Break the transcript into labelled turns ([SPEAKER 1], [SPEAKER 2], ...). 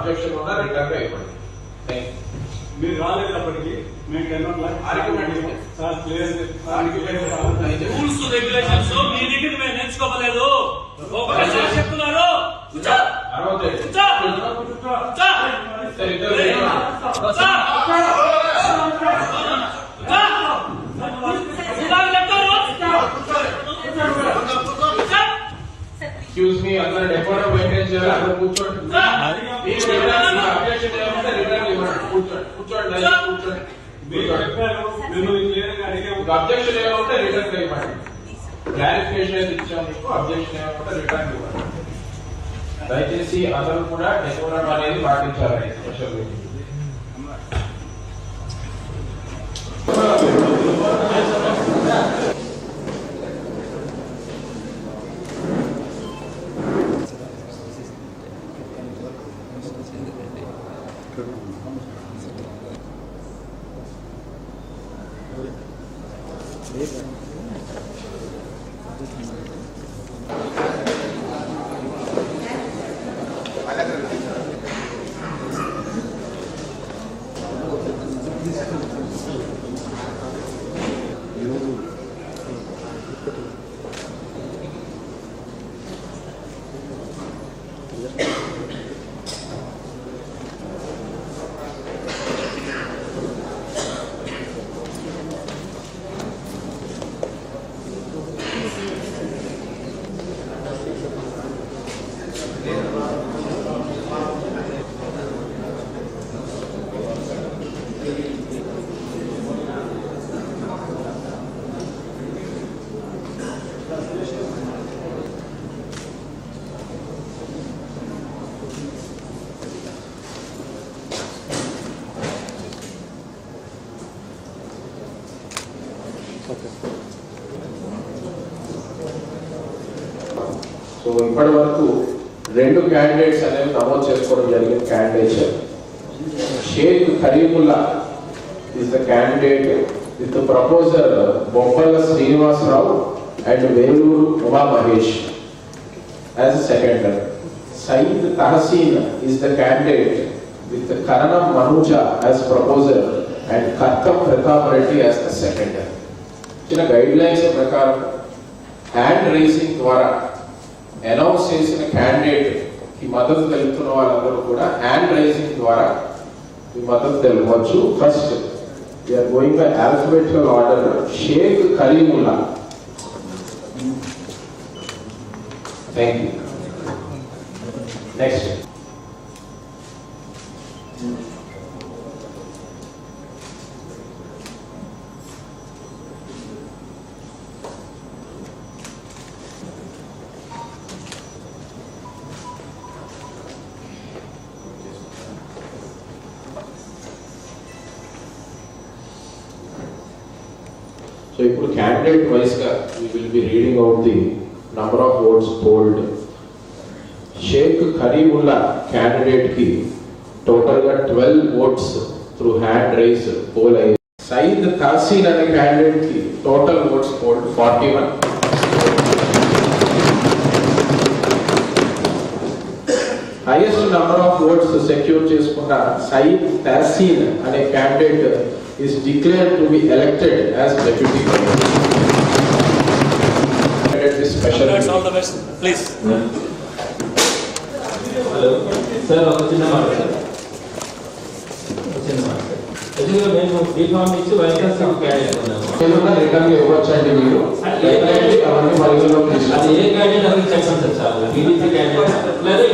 [SPEAKER 1] Objection ఉన్నా return గా ఇవ్వండి.
[SPEAKER 2] మీరు రాలేటప్పటికి మేము
[SPEAKER 3] రూల్స్ రెగ్యులేషన్స్ మీ దగ్గర మేము నేర్చుకోవలేదు. చెప్తున్నారు
[SPEAKER 1] ఎక్స్క్యూజ్ మీ, అందరూ డెకోరం మెయింటైన్ చేయాలి. అందరూ కూర్చోండి. అబ్జెక్షన్ ఏమంటే రిటర్న్ ఇవ్వండి. కూర్చోండి కూర్చోండి కూర్చోండి. అబ్జెక్షన్ ఏమంటే రిటర్న్ ఇవ్వండి. క్లారిఫికేషన్ అయితే ఇచ్చాము మీకు. అబ్జెక్షన్ ఏమంటే రిటర్న్ ఇవ్వండి. దయచేసి అందరూ కూడా డెకోరం అనేది పాటించాలి. స్పెషల్ మీటింగ్ సో ఇప్పటి వరకు 2 క్యాండిడేట్స్ అనేవి నమోదు చేసుకోవడం జరిగింది. Candidate Shaik Karimulla is the candidate with the proposer Boppala Srinivasrao and Veluru Uma Mahesh as a seconder. Saeed Tahseen is the candidate with the Karanam Manuja as proposer and Karkam Pratap Reddy as the seconder. చిన్న guide lines ప్రకారం hand rising ద్వారా announce చేసిన candidate కి మద్దతు తెలుపుతున్న వాళ్ళందరూ కూడా hand rising ద్వారా ఈ మద్దతు తెలుపవచ్చు. First we are going by alphabetical order. Sheikh Karimullah. Thank you. Next. So, ఇప్పుడు candidate wise గా we will be reading out the number of votes polled. Sheikh Karimullah candidate కి total గా 12 votes through hand raise poll అయ్యింది. Saeed Tahseen అనే candidate కి total votes polled 41. Highest number of votes secure చేసుకున్న Saeed Tahseen అనే candidate is declared to be elected as deputy governor. Special.
[SPEAKER 3] All the best, please.
[SPEAKER 4] Hello, sir. చిన్న మాట sir. యాక్చువల్గా మేము B Pharm ఇచ్చి YSR candidate ఉన్నాము.
[SPEAKER 1] రిటర్న్ ఇవ్వచ్చండి మీరు. అవన్నీ పరిగణలోకి
[SPEAKER 4] అది ఏ క్యాండిడేట్ అని చెప్పండి సార్. టీడీపీ క్యాండిడేట్ లేదా